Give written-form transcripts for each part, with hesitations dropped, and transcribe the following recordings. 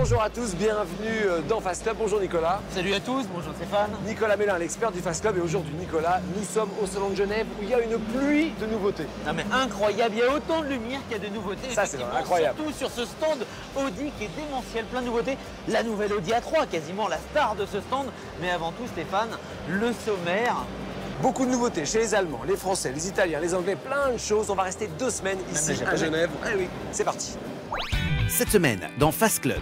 Bonjour à tous, bienvenue dans Fast Club. Bonjour Nicolas. Salut à tous, bonjour Stéphane. Nicolas Mélin, l'expert du Fast Club. Et aujourd'hui Nicolas, nous sommes au Salon de Genève où il y a une pluie de nouveautés. Non mais incroyable, il y a autant de lumière qu'il y a de nouveautés. Ça c'est incroyable. Surtout sur ce stand Audi qui est démentiel, plein de nouveautés. La nouvelle Audi A3, quasiment la star de ce stand. Mais avant tout Stéphane, le sommaire. Beaucoup de nouveautés chez les Allemands, les Français, les Italiens, les Anglais, plein de choses. On va rester 2 semaines ici à Genève. Eh oui, c'est parti. Cette semaine, dans Fast Club,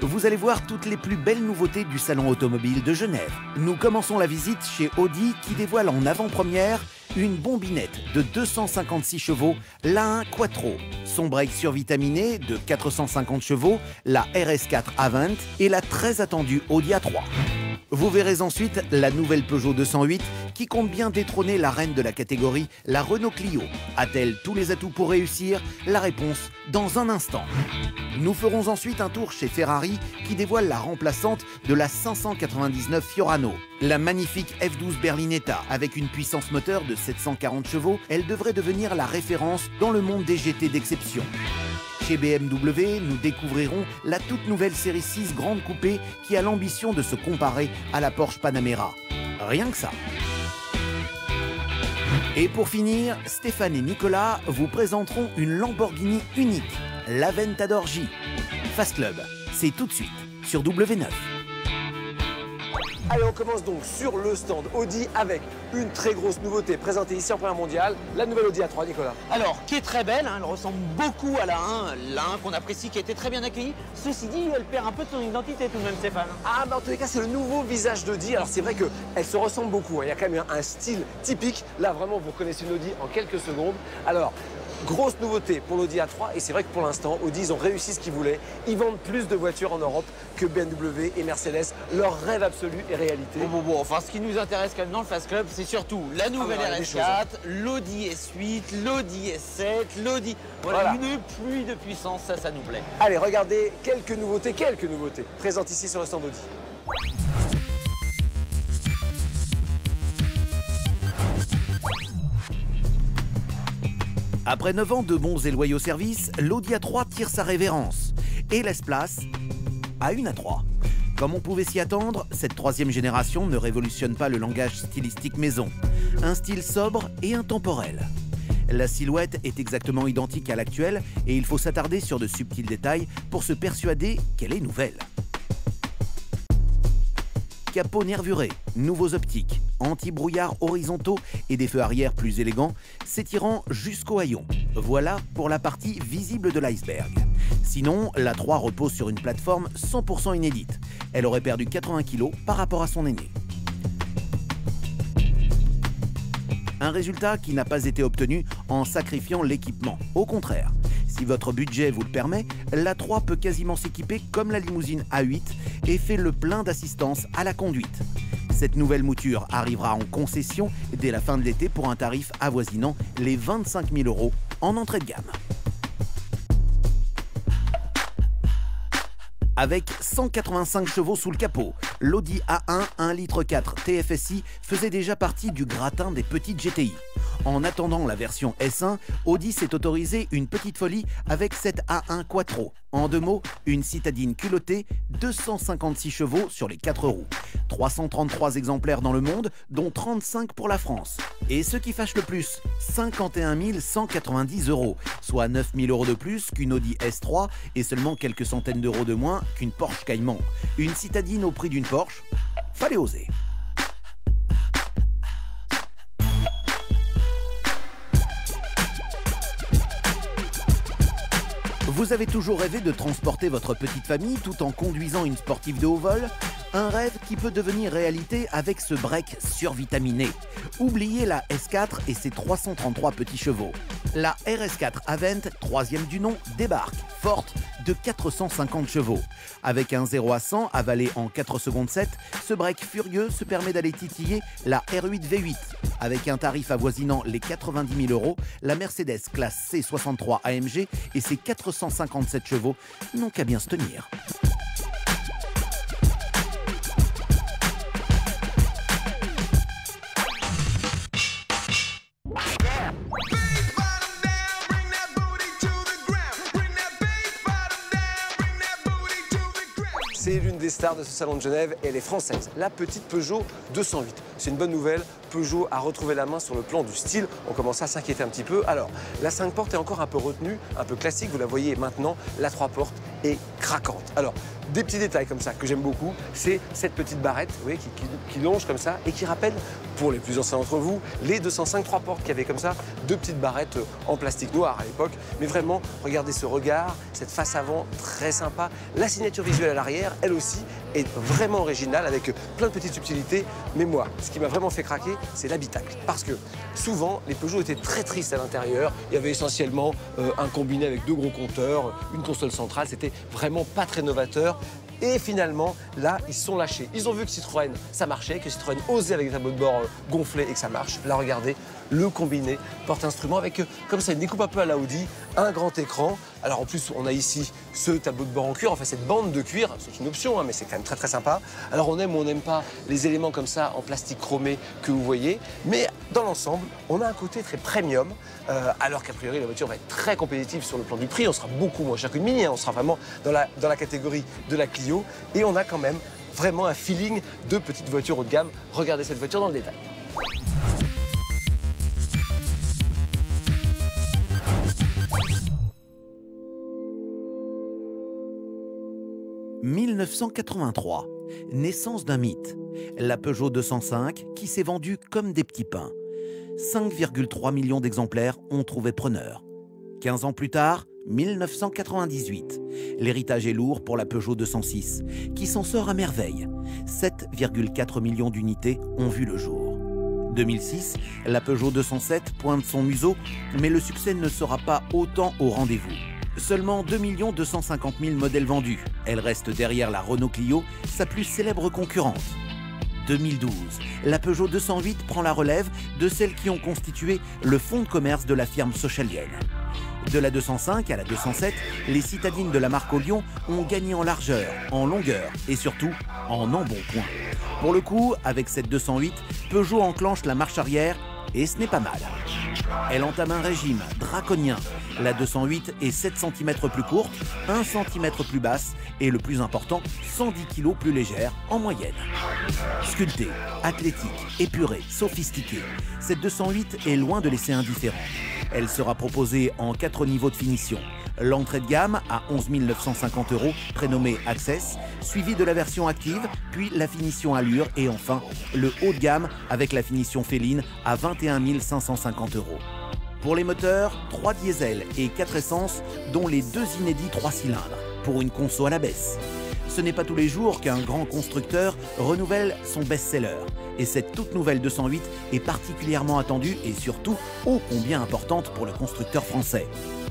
vous allez voir toutes les plus belles nouveautés du salon automobile de Genève. Nous commençons la visite chez Audi qui dévoile en avant-première une bombinette de 256 chevaux, l'A1 Quattro, son break survitaminé de 450 chevaux, la RS4 Avant et la très attendue Audi A3. Vous verrez ensuite la nouvelle Peugeot 208 qui compte bien détrôner la reine de la catégorie, la Renault Clio. A-t-elle tous les atouts pour réussir? La réponse dans un instant. Nous ferons ensuite un tour chez Ferrari qui dévoile la remplaçante de la 599 Fiorano. La magnifique F12 Berlinetta avec une puissance moteur de 740 chevaux, elle devrait devenir la référence dans le monde des GT d'exception. Chez BMW, nous découvrirons la toute nouvelle série 6 Grande Coupé qui a l'ambition de se comparer à la Porsche Panamera. Rien que ça. Et pour finir, Stéphane et Nicolas vous présenteront une Lamborghini unique, l'Aventador J. Fast Club, c'est tout de suite sur W9. Allez, on commence donc sur le stand Audi avec une très grosse nouveauté présentée ici en première mondiale, la nouvelle Audi A3, Nicolas. Alors, qui est très belle, hein, elle ressemble beaucoup à la 1, qu'on apprécie, qui a été très bien accueillie. Ceci dit, elle perd un peu de son identité tout de même, Stéphane. Ah, mais en tous les cas, c'est le nouveau visage d'Audi. Alors, c'est vrai qu'elle se ressemble beaucoup, hein. Il y a quand même un style typique. Là, vraiment, vous reconnaissez une Audi en quelques secondes. Alors, grosse nouveauté pour l'Audi A3 et c'est vrai que pour l'instant, Audi, ils ont réussi ce qu'ils voulaient. Ils vendent plus de voitures en Europe que BMW et Mercedes. Leur rêve absolu est réalité. Bon, enfin, ce qui nous intéresse quand même dans le Fast Club, c'est surtout la nouvelle RS4, l'Audi S8, l'Audi S7, l'Audi... Voilà, une pluie de puissance, ça nous plaît. Allez, regardez quelques nouveautés présentes ici sur le stand Audi. Après 9 ans de bons et loyaux services, l'Audi A3 tire sa révérence et laisse place à une A3. Comme on pouvait s'y attendre, cette 3e génération ne révolutionne pas le langage stylistique maison. Un style sobre et intemporel. La silhouette est exactement identique à l'actuelle et il faut s'attarder sur de subtils détails pour se persuader qu'elle est nouvelle. Capot nervuré, nouveaux optiques, anti-brouillard horizontaux et des feux arrière plus élégants, s'étirant jusqu'au haillon. Voilà pour la partie visible de l'iceberg. Sinon, l'A3 repose sur une plateforme 100% inédite. Elle aurait perdu 80 kg par rapport à son aîné. Un résultat qui n'a pas été obtenu en sacrifiant l'équipement. Au contraire, si votre budget vous le permet, l'A3 peut quasiment s'équiper comme la limousine A8 et fait le plein d'assistance à la conduite. Cette nouvelle mouture arrivera en concession dès la fin de l'été pour un tarif avoisinant les 25 000 € en entrée de gamme. Avec 185 chevaux sous le capot, l'Audi A1 1,4 litre TFSI faisait déjà partie du gratin des petites GTI. En attendant la version S1, Audi s'est autorisé une petite folie avec cette A1 Quattro. En 2 mots, une citadine culottée, 256 chevaux sur les 4 roues. 333 exemplaires dans le monde, dont 35 pour la France. Et ce qui fâche le plus, 51 190 €, soit 9 000 € de plus qu'une Audi S3 et seulement quelques centaines d'euros de moins qu'une Porsche Cayman. Une citadine au prix d'une Porsche, fallait oser. Vous avez toujours rêvé de transporter votre petite famille tout en conduisant une sportive de haut vol? Un rêve qui peut devenir réalité avec ce break survitaminé. Oubliez la S4 et ses 333 petits chevaux. La RS4 Avant, 3e du nom, débarque, forte de 450 chevaux. Avec un 0 à 100 avalé en 4 secondes 7, ce break furieux se permet d'aller titiller la R8 V8. Avec un tarif avoisinant les 90 000 €, la Mercedes classe C63 AMG et ses 457 chevaux n'ont qu'à bien se tenir. c'est l'une des stars de ce salon de Genève et elle est française, la petite Peugeot 208. C'est une bonne nouvelle, Peugeot a retrouvé la main sur le plan du style. On commence à s'inquiéter un petit peu. Alors, la 5 portes est encore un peu retenue, un peu classique, vous la voyez maintenant, la 3 portes est craquante. Alors, des petits détails comme ça que j'aime beaucoup, c'est cette petite barrette, vous voyez, qui longe comme ça et qui rappelle, pour les plus anciens d'entre vous, les 205 3 portes qui avaient comme ça deux petites barrettes en plastique noir à l'époque. Mais vraiment, regardez ce regard, cette face avant très sympa. La signature visuelle à l'arrière, elle aussi, est vraiment originale avec plein de petites subtilités. Mais moi, ce qui m'a vraiment fait craquer, c'est l'habitacle. Parce que souvent, les Peugeot étaient très tristes à l'intérieur. Il y avait essentiellement un combiné avec deux gros compteurs, une console centrale. C'était vraiment pas très novateur. Et finalement, là, ils se sont lâchés. Ils ont vu que Citroën, ça marchait, que Citroën osait avec des tableaux de bord gonflés et que ça marche. Là, regardez, le combiné porte-instrument avec, comme ça, une découpe un peu à la Audi, un grand écran. Alors en plus, on a ici ce tableau de bord en cuir, enfin cette bande de cuir, c'est une option, hein, mais c'est quand même très très sympa. Alors on aime ou on n'aime pas les éléments comme ça en plastique chromé que vous voyez, mais dans l'ensemble, on a un côté très premium, alors qu'a priori la voiture va être très compétitive sur le plan du prix. On sera beaucoup moins cher qu'une Mini, hein, on sera vraiment dans la catégorie de la Clio, et on a quand même vraiment un feeling de petite voiture haut de gamme. Regardez cette voiture dans le détail. « 1983, naissance d'un mythe, la Peugeot 205 qui s'est vendue comme des petits pains. 5,3 millions d'exemplaires ont trouvé preneur. 15 ans plus tard, 1998, l'héritage est lourd pour la Peugeot 206, qui s'en sort à merveille. 7,4 millions d'unités ont vu le jour. 2006, la Peugeot 207 pointe son museau, mais le succès ne sera pas autant au rendez-vous. Seulement 2 250 000 modèles vendus. Elle reste derrière la Renault Clio, sa plus célèbre concurrente. 2012, la Peugeot 208 prend la relève de celles qui ont constitué le fonds de commerce de la firme socialienne. De la 205 à la 207, les citadines de la marque au Lion ont gagné en largeur, en longueur et surtout en embonpoint. Pour le coup, avec cette 208, Peugeot enclenche la marche arrière et ce n'est pas mal. Elle entame un régime draconien. La 208 est 7 cm plus courte, 1 cm plus basse et le plus important, 110 kg plus légère en moyenne. Sculptée, athlétique, épurée, sophistiquée, cette 208 est loin de laisser indifférent. Elle sera proposée en 4 niveaux de finition. L'entrée de gamme à 11 950 €, prénommée Access, suivie de la version active, puis la finition Allure et enfin le haut de gamme avec la finition féline à 21 550 €. Pour les moteurs, 3 diesels et 4 essences, dont les 2 inédits 3 cylindres, pour une conso à la baisse. Ce n'est pas tous les jours qu'un grand constructeur renouvelle son best-seller. Et cette toute nouvelle 208 est particulièrement attendue et surtout ô combien importante pour le constructeur français.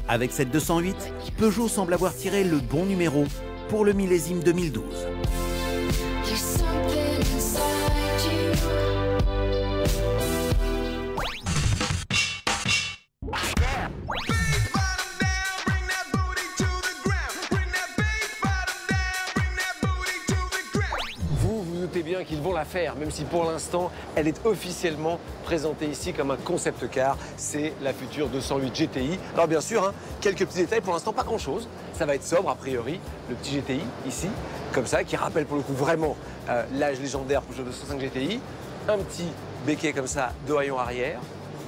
Avec cette 208, Peugeot semble avoir tiré le bon numéro pour le millésime 2012. Bien qu'ils vont la faire, même si pour l'instant elle est officiellement présentée ici comme un concept car. C'est la future 208 GTI. Alors bien sûr, hein, quelques petits détails, pour l'instant pas grand chose, ça va être sobre a priori, le petit GTI ici, comme ça, qui rappelle pour le coup vraiment l'âge légendaire Peugeot 205 GTI. Un petit béquet comme ça de haillons arrière.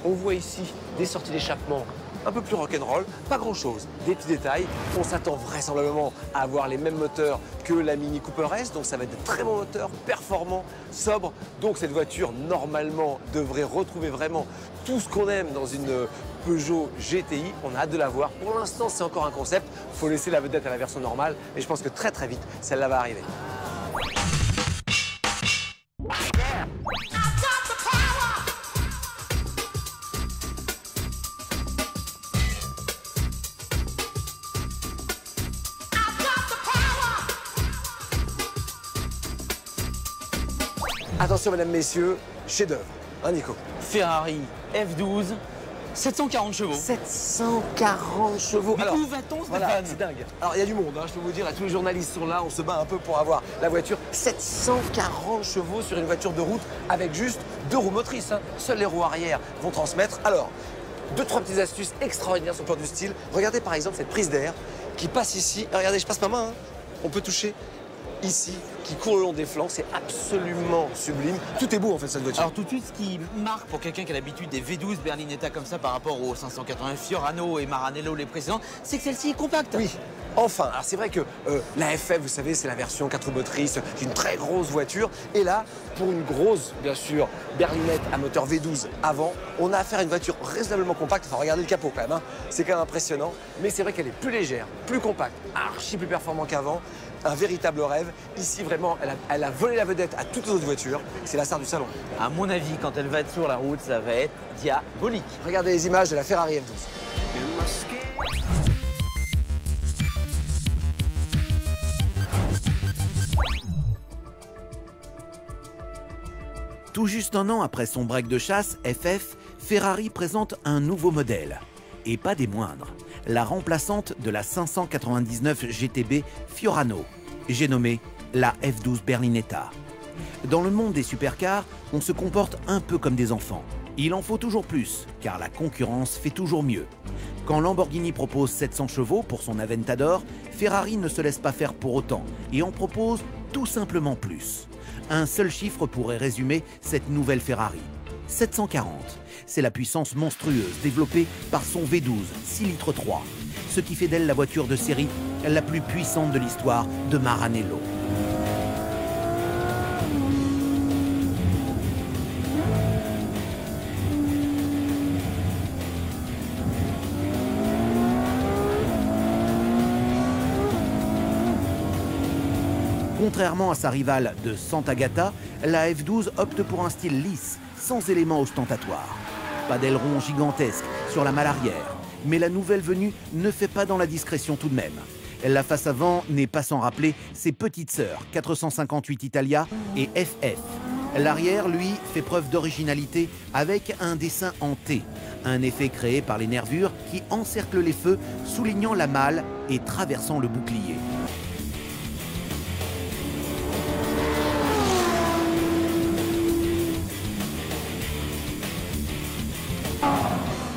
On voit ici des sorties d'échappement un peu plus rock'n'roll, pas grand chose, des petits détails. On s'attend vraisemblablement à avoir les mêmes moteurs que la Mini Cooper S, donc ça va être de très bons moteurs, performants, sobres. Donc cette voiture, normalement, devrait retrouver vraiment tout ce qu'on aime dans une Peugeot GTI. On a hâte de la voir. Pour l'instant, c'est encore un concept. Il faut laisser la vedette à la version normale, mais je pense que très très vite, celle-là va arriver. Attention mesdames, messieurs, chef-d'œuvre, hein Nico? Ferrari F12, 740 chevaux. 740 chevaux. Mais où va-t-on, Stéphane? Voilà, c'est dingue. Alors il y a du monde, hein, je peux vous dire, tous les journalistes sont là, on se bat un peu pour avoir la voiture. 740 chevaux sur une voiture de route avec juste 2 roues motrices. Hein. Seules les roues arrière vont transmettre. Alors, 2-3 petites astuces extraordinaires sur le plan du style. Regardez par exemple cette prise d'air qui passe ici. Regardez, je passe ma main, hein. On peut toucher ici qui court le long des flancs. C'est absolument sublime. Tout est beau en fait cette voiture. Alors tout de suite, ce qui marque pour quelqu'un qui a l'habitude des V12 Berlinetta comme ça par rapport aux 580 Fiorano et Maranello les précédents, c'est que celle-ci est compacte. Oui. Enfin, alors c'est vrai que la FF, vous savez, c'est la version 4 motrices, une très grosse voiture. Et là, pour une grosse, bien sûr, berlinette à moteur V12 avant, on a affaire à une voiture raisonnablement compacte. Enfin, regardez le capot quand même, hein. C'est quand même impressionnant. Mais c'est vrai qu'elle est plus légère, plus compacte, archi plus performant qu'avant. Un véritable rêve. Ici, vraiment, elle a volé la vedette à toutes les autres voitures. C'est la star du salon. À mon avis, quand elle va être sur la route, ça va être diabolique. Regardez les images de la Ferrari F12. Tout juste un an après son break de chasse, FF, Ferrari présente un nouveau modèle. Et pas des moindres, la remplaçante de la 599 GTB Fiorano. J'ai nommé la F12 Berlinetta. Dans le monde des supercars, on se comporte un peu comme des enfants. Il en faut toujours plus, car la concurrence fait toujours mieux. Quand Lamborghini propose 700 chevaux pour son Aventador, Ferrari ne se laisse pas faire pour autant et en propose tout simplement plus. Un seul chiffre pourrait résumer cette nouvelle Ferrari. 740. C'est la puissance monstrueuse développée par son V12 6 litres 3, ce qui fait d'elle la voiture de série la plus puissante de l'histoire de Maranello. Contrairement à sa rivale de Sant'Agata, la F12 opte pour un style lisse, sans éléments ostentatoires. Pas d'aileron gigantesque sur la malle arrière, mais la nouvelle venue ne fait pas dans la discrétion tout de même. La face avant n'est pas sans rappeler ses petites sœurs, 458 Italia et FF. L'arrière, lui, fait preuve d'originalité avec un dessin en T, un effet créé par les nervures qui encerclent les feux, soulignant la malle et traversant le bouclier.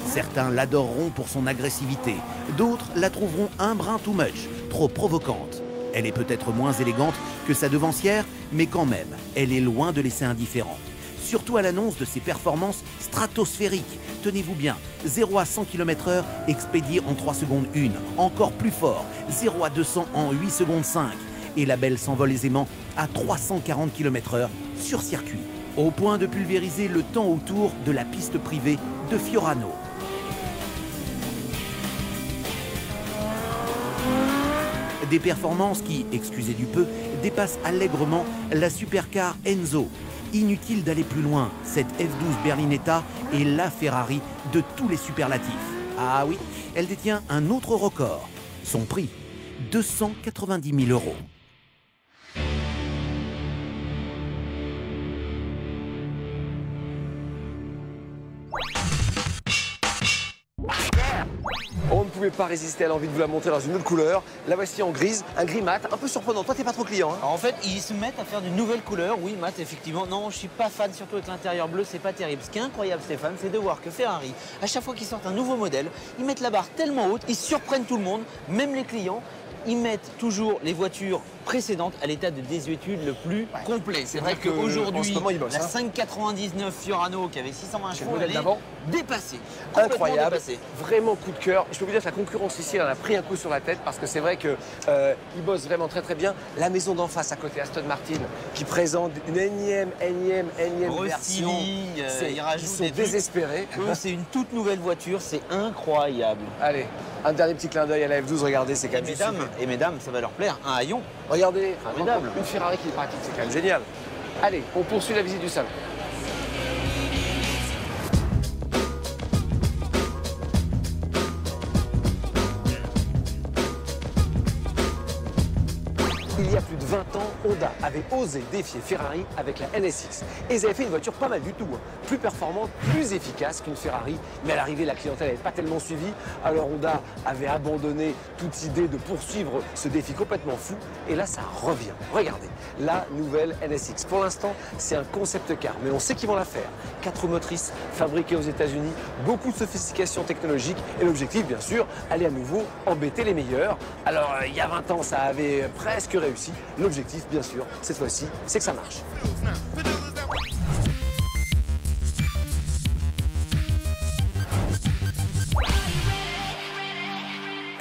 Certains l'adoreront pour son agressivité, d'autres la trouveront un brin too much, trop provocante. Elle est peut-être moins élégante que sa devancière, mais quand même, elle est loin de laisser indifférent. Surtout à l'annonce de ses performances stratosphériques. Tenez-vous bien, 0 à 100 km/h expédié en 3 secondes 1, encore plus fort, 0 à 200 en 8 secondes 5. Et la belle s'envole aisément à 340 km/h sur circuit, au point de pulvériser le temps autour de la piste privée de Fiorano. Des performances qui, excusez du peu, dépassent allègrement la supercar Enzo. Inutile d'aller plus loin, cette F12 Berlinetta est la Ferrari de tous les superlatifs. Ah oui, elle détient un autre record. Son prix, 290 000 €. On ne pouvait pas résister à l'envie de vous la montrer dans une autre couleur. La voici en grise, un gris mat, un peu surprenant. Toi, t'es pas trop client, hein? Alors, en fait, ils se mettent à faire d'une nouvelle couleur. Oui, mat, effectivement. Non, je suis pas fan, surtout avec l'intérieur bleu, c'est pas terrible. Ce qui est incroyable, Stéphane, c'est de voir que Ferrari, à chaque fois qu'ils sortent un nouveau modèle, ils mettent la barre tellement haute, ils surprennent tout le monde, même les clients. Ils mettent toujours les voitures précédentes à l'état de désuétude le plus complet. C'est vrai qu'aujourd'hui, la 599 Fiorano qui avait 620 chevaux, elle est dépassée. Incroyable, dépassée. Vraiment coup de cœur. Je peux vous dire que la concurrence ici, elle en a pris un coup sur la tête parce que c'est vrai qu'ils bossent vraiment très très bien. La maison d'en face à côté, Aston Martin, qui présente une énième version. Ils sont désespérés. C'est une toute nouvelle voiture, c'est incroyable. Allez, un dernier petit clin d'œil à la F12, regardez, c'est quand même Et mesdames, ça va leur plaire, un haillon. Regardez, Formidable. une Ferrari qui est pratique, c'est quand même génial. Allez, on poursuit la visite du salon. Il y a plus de 20 ans, Honda avait osé défier Ferrari avec la NSX. Et ils avaient fait une voiture pas mal du tout, hein. Plus performante, plus efficace qu'une Ferrari. Mais à l'arrivée, la clientèle n'avait pas tellement suivi. Alors Honda avait abandonné toute idée de poursuivre ce défi complètement fou. Et là, ça revient. Regardez, la nouvelle NSX. Pour l'instant, c'est un concept car, mais on sait qu'ils vont la faire. 4 motrices fabriquées aux États-Unis, beaucoup de sophistication technologique. Et l'objectif, bien sûr, aller à nouveau embêter les meilleurs. Alors, il y a 20 ans, ça avait presque réussi. L'objectif, bien bien sûr, cette fois-ci, c'est que ça marche.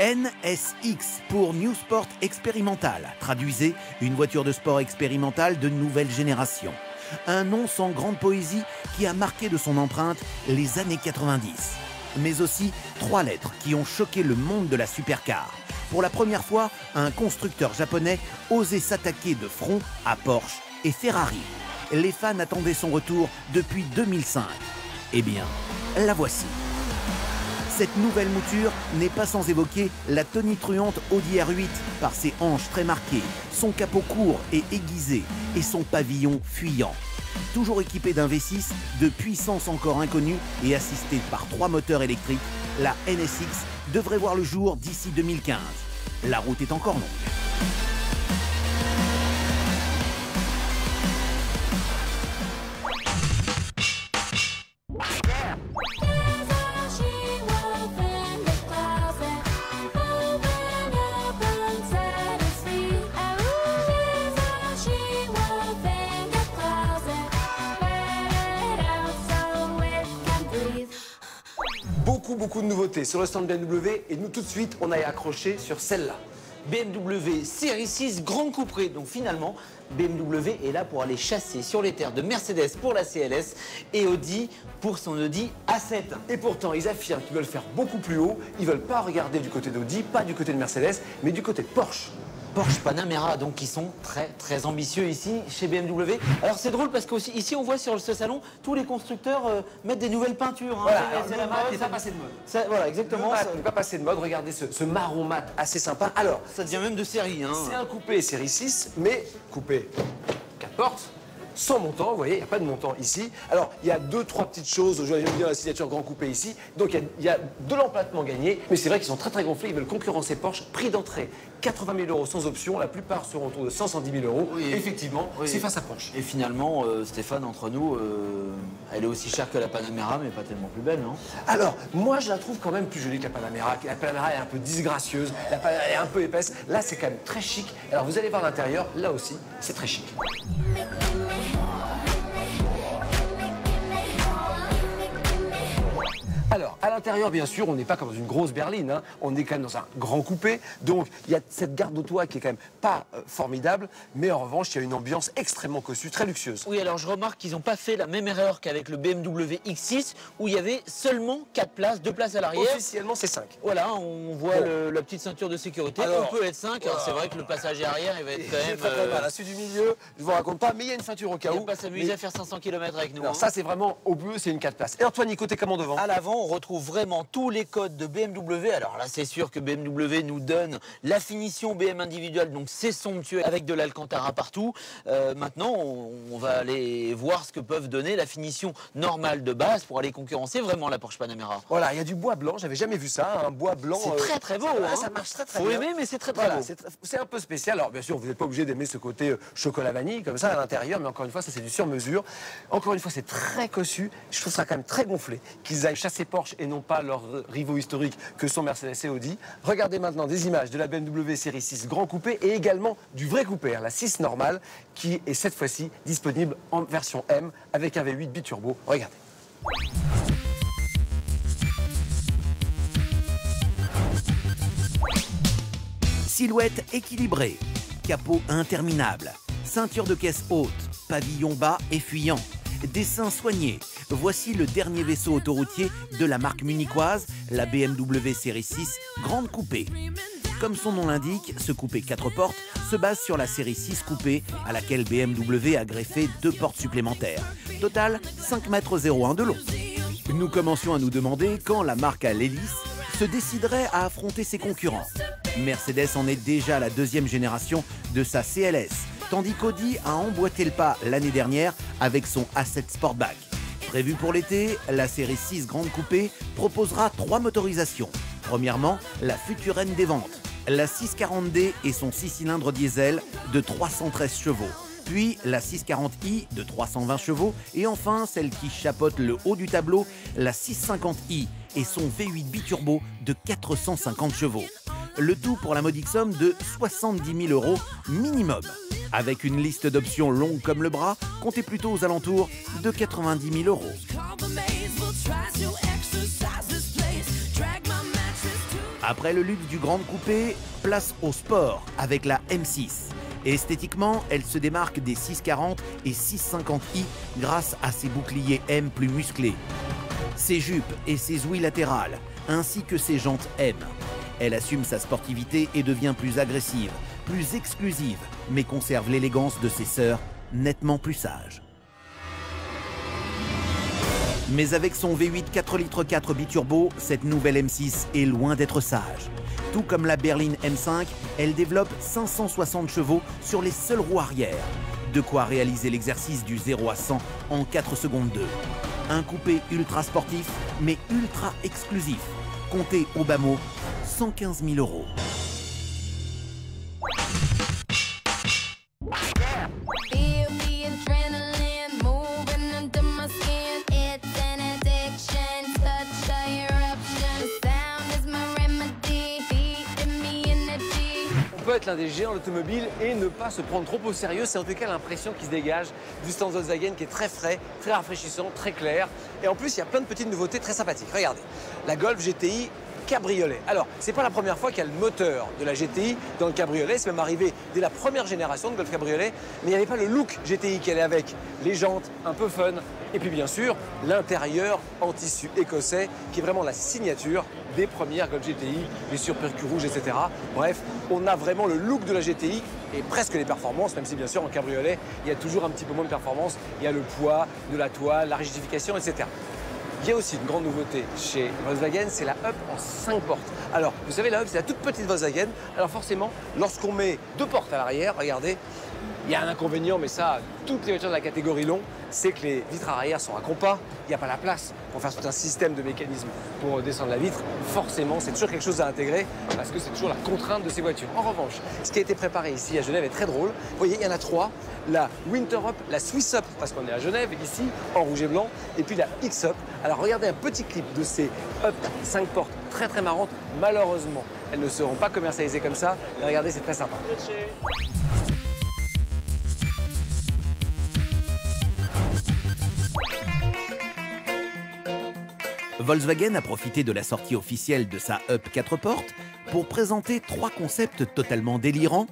NSX pour New Sport Expérimental. Traduisez, une voiture de sport expérimentale de nouvelle génération. Un nom sans grande poésie qui a marqué de son empreinte les années 90. Mais aussi 3 lettres qui ont choqué le monde de la supercar. Pour la première fois, un constructeur japonais osait s'attaquer de front à Porsche et Ferrari. Les fans attendaient son retour depuis 2005. Eh bien, la voici. Cette nouvelle mouture n'est pas sans évoquer la tonitruante Audi R8 par ses hanches très marquées, son capot court et aiguisé et son pavillon fuyant. Toujours équipée d'un V6 de puissance encore inconnue et assistée par 3 moteurs électriques, la NSX devrait voir le jour d'ici 2015. La route est encore longue. Beaucoup de nouveautés sur le stand BMW et nous tout de suite on a accroché sur celle-là. BMW Série 6 Grande Coupée. Donc finalement, BMW est là pour aller chasser sur les terres de Mercedes pour la CLS et Audi pour son Audi A7. Et pourtant, ils affirment qu'ils veulent faire beaucoup plus haut. Ils veulent pas regarder du côté d'Audi, pas du côté de Mercedes, mais du côté de Porsche. Porsche Panamera, donc qui sont très ambitieux ici chez BMW. Alors c'est drôle parce qu'ici on voit sur ce salon tous les constructeurs mettre des nouvelles peintures. Hein. Voilà, c'est la mode, n'est pas passé de mode. Voilà, exactement. Le mat n'est pas passé de mode. Regardez ce marron mat assez sympa. Alors, ça devient même de série. Hein. C'est un coupé série 6, mais coupé 4 portes. Sans montant, vous voyez, il n'y a pas de montant ici. Alors, il y a 2-3 petites choses. J'aime bien la signature grand coupé ici. Donc, il y a de l'empattement gagné. Mais c'est vrai qu'ils sont très gonflés. Ils veulent concurrencer Porsche. Prix d'entrée, 80 000 € sans option. La plupart seront autour de 110 000 €. Oui, effectivement, oui. C'est face à Porsche. Et finalement, Stéphane, entre nous, elle est aussi chère que la Panamera, mais pas tellement plus belle, non? Alors, moi, je la trouve quand même plus jolie que la Panamera. La Panamera est un peu disgracieuse. La Panamera est un peu épaisse. Là, c'est quand même très chic. Alors, vous allez voir l'intérieur. Là aussi, c'est très chic. Alors, à l'intérieur, bien sûr, on n'est pas comme dans une grosse berline, hein. On est quand même dans un grand coupé. Donc, il y a cette garde au toit qui est quand même pas formidable. Mais en revanche, il y a une ambiance extrêmement cossue, très luxueuse. Oui, alors je remarque qu'ils n'ont pas fait la même erreur qu'avec le BMW X6, où il y avait seulement 4 places, 2 places à l'arrière. Officiellement, c'est 5. Voilà, on voit la petite ceinture de sécurité. Alors, on peut être 5. Alors, c'est vrai que le passager arrière, il va être quand même... Très mal. Celui du milieu, je vous raconte pas, mais il y a une ceinture au cas où. On va pas s'amuser à faire 500 km avec nous. Alors, ça, c'est vraiment au bleu, c'est une 4 places. Et alors, toi, Nico, t'es comment devant? À l'avant, on retrouve vraiment tous les codes de BMW. Alors là, c'est sûr que BMW nous donne la finition BM individuelle, donc c'est somptueux avec de l'Alcantara partout. Maintenant, on va aller voir ce que peuvent donner la finition normale de base pour aller concurrencer vraiment la Porsche Panamera. Voilà, il y a du bois blanc, j'avais jamais vu ça, un bois blanc. C'est très beau, hein. Ça marche très Faut bien. aimer, mais c'est très beau. C'est un peu spécial. Alors bien sûr, vous n'êtes pas obligé d'aimer ce côté chocolat vanille comme ça à l'intérieur, mais encore une fois, ça c'est du sur-mesure. Encore une fois, c'est très cossu. Je trouve ça quand même très gonflé qu'ils aillent chasser Porsche et non pas leurs rivaux historiques que sont Mercedes et Audi. Regardez maintenant des images de la BMW série 6 Grand Coupé et également du vrai coupé, hein, la 6 normale, qui est cette fois-ci disponible en version M avec un V8 biturbo. Regardez. Silhouette équilibrée, capot interminable, ceinture de caisse haute, pavillon bas et fuyant, dessin soigné. Voici le dernier vaisseau autoroutier de la marque munichoise, la BMW série 6 Grande Coupée. Comme son nom l'indique, ce coupé 4 portes se base sur la série 6 coupé à laquelle BMW a greffé 2 portes supplémentaires. Total 5,01 m de long. Nous commencions à nous demander quand la marque à l'hélice se déciderait à affronter ses concurrents. Mercedes en est déjà à la 2e génération de sa CLS, tandis qu'Audi a emboîté le pas l'année dernière avec son A7 Sportback. Prévu pour l'été, la série 6 Grande Coupée proposera 3 motorisations. Premièrement, la future reine des ventes, la 640D et son 6 cylindres diesel de 313 chevaux. Puis la 640i de 320 chevaux et enfin celle qui chapeaute le haut du tableau, la 650i et son V8 biturbo de 450 chevaux. Le tout pour la modique somme de 70 000 € minimum. Avec une liste d'options longue comme le bras, comptez plutôt aux alentours de 90 000 €. Après le luxe du grand coupé, place au sport avec la M6. Esthétiquement, elle se démarque des 640 et 650i grâce à ses boucliers M plus musclés, ses jupes et ses ouïes latérales, ainsi que ses jantes M. Elle assume sa sportivité et devient plus agressive, plus exclusive, mais conserve l'élégance de ses sœurs, nettement plus sages. Mais avec son V8 4 litres 4 biturbo, cette nouvelle M6 est loin d'être sage. Tout comme la berline M5, elle développe 560 chevaux sur les seules roues arrière. De quoi réaliser l'exercice du 0 à 100 en 4 secondes 2. Un coupé ultra sportif, mais ultra exclusif. Comptez au bas mot 115 000 €. On peut être l'un des géants de l'automobile et ne pas se prendre trop au sérieux. C'est en tout cas l'impression qui se dégage du stand Volkswagen qui est très frais, très rafraîchissant, très clair. Et en plus, il y a plein de petites nouveautés très sympathiques. Regardez, la Golf GTI cabriolet. Alors, c'est pas la première fois qu'il y a le moteur de la GTI dans le cabriolet. C'est même arrivé dès la première génération de Golf cabriolet. Mais il n'y avait pas le look GTI qui allait avec. Les jantes un peu fun. Et puis bien sûr, l'intérieur en tissu écossais qui est vraiment la signature des premières Golf GTI, les surpercus rouges, etc. Bref, on a vraiment le look de la GTI et presque les performances, même si bien sûr en cabriolet, il y a toujours un petit peu moins de performance. Il y a le poids de la toile, la rigidification, etc. Il y a aussi une grande nouveauté chez Volkswagen, c'est la Up en 5 portes. Alors, vous savez, la Up, c'est la toute petite Volkswagen. Alors forcément, lorsqu'on met 2 portes à l'arrière, regardez, il y a un inconvénient, mais ça, toutes les voitures de la catégorie long, c'est que les vitres arrière sont à compas, il n'y a pas la place pour faire tout un système de mécanismes pour descendre la vitre. Forcément, c'est toujours quelque chose à intégrer parce que c'est toujours la contrainte de ces voitures. En revanche, ce qui a été préparé ici à Genève est très drôle. Vous voyez, il y en a 3. La Winter Up, la Swiss Up, parce qu'on est à Genève, ici, en rouge et blanc, et puis la X Up. Alors regardez un petit clip de ces Up 5 portes très très marrantes. Malheureusement, elles ne seront pas commercialisées comme ça. Mais regardez, c'est très sympa. Volkswagen a profité de la sortie officielle de sa Up 4 portes pour présenter 3 concepts totalement délirants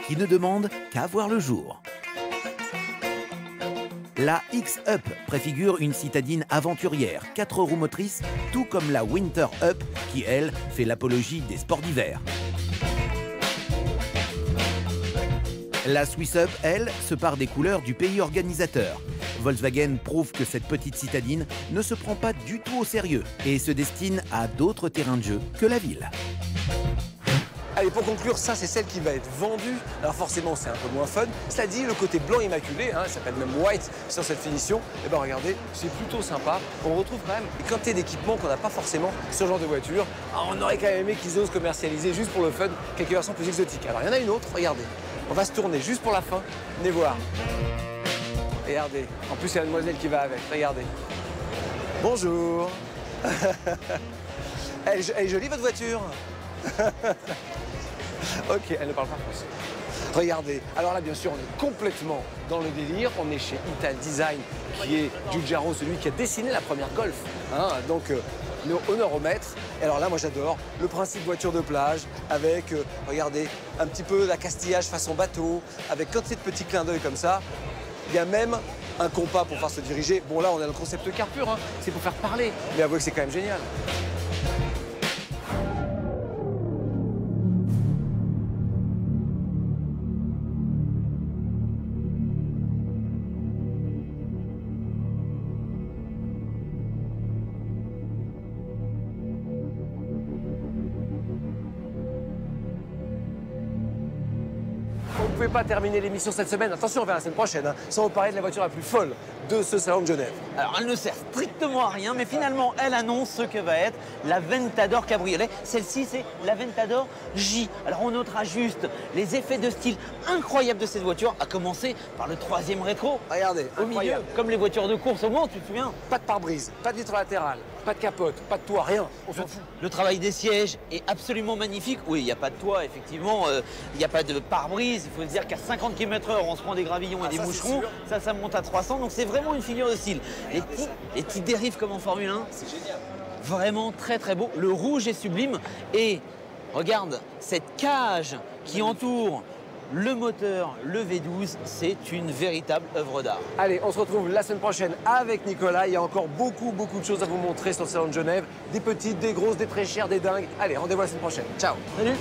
qui ne demandent qu'à voir le jour. La X-Up préfigure une citadine aventurière, 4 roues motrices, tout comme la Winter Up qui, elle, fait l'apologie des sports d'hiver. La Swiss Up, elle, se part des couleurs du pays organisateur. Volkswagen prouve que cette petite citadine ne se prend pas du tout au sérieux et se destine à d'autres terrains de jeu que la ville. Allez, pour conclure, ça c'est celle qui va être vendue. Alors forcément, c'est un peu moins fun. Cela dit, le côté blanc immaculé, ça s'appelle même white sur cette finition, et ben regardez, c'est plutôt sympa. On retrouve quand même des quantités d'équipements qu'on n'a pas forcément sur ce genre de voiture. Alors, on aurait quand même aimé qu'ils osent commercialiser juste pour le fun quelques versions plus exotiques. Alors il y en a une autre, regardez. On va se tourner juste pour la fin. Venez voir. Regardez. En plus, il y a la demoiselle qui va avec. Regardez. Bonjour. Elle est jolie, votre voiture. Ok, elle ne parle pas français. Regardez. Alors là, bien sûr, on est complètement dans le délire. On est chez Ital Design, qui est Giugiaro, celui qui a dessiné la première Golf. Donc, honneur au maître. Et alors là, moi, j'adore le principe voiture de plage avec, regardez, un petit peu d'accastillage façon bateau, avec quantité de petits clins d'œil comme ça. Il y a même un compas pour faire se diriger. Bon, là, on a le concept car pur, c'est pour faire parler. Mais avouez que c'est quand même génial. On ne pouvait pas terminer l'émission cette semaine. Attention, on verra la semaine prochaine, sans vous parler de la voiture la plus folle de ce salon de Genève. Alors, elle ne sert strictement à rien, mais finalement, elle annonce ce que va être la Ventador Cabriolet. Celle-ci, c'est la Ventador J. Alors, on notera juste les effets de style incroyables de cette voiture, à commencer par le 3e rétro. Regardez, Au milieu, comme les voitures de course au Mans, tu te souviens? Pas de pare-brise, pas de vitre latérale, pas de capote, pas de toit, rien. On s'en fout. Le travail des sièges est absolument magnifique. Oui, il n'y a pas de toit, effectivement. Il n'y a pas de pare-brise. Il faut se dire qu'à 50 km/h, on se prend des gravillons et des moucherons. Ça monte à 300. Donc, c'est vraiment une figure de style. Les petits dérives comme en Formule 1. C'est génial. Vraiment très, très beau. Le rouge est sublime. Et regarde, cette cage qui entoure le moteur, le V12, c'est une véritable œuvre d'art. Allez, on se retrouve la semaine prochaine avec Nicolas. Il y a encore beaucoup de choses à vous montrer sur le Salon de Genève. Des petites, des grosses, des très chères, des dingues. Allez, rendez-vous la semaine prochaine. Ciao. Salut.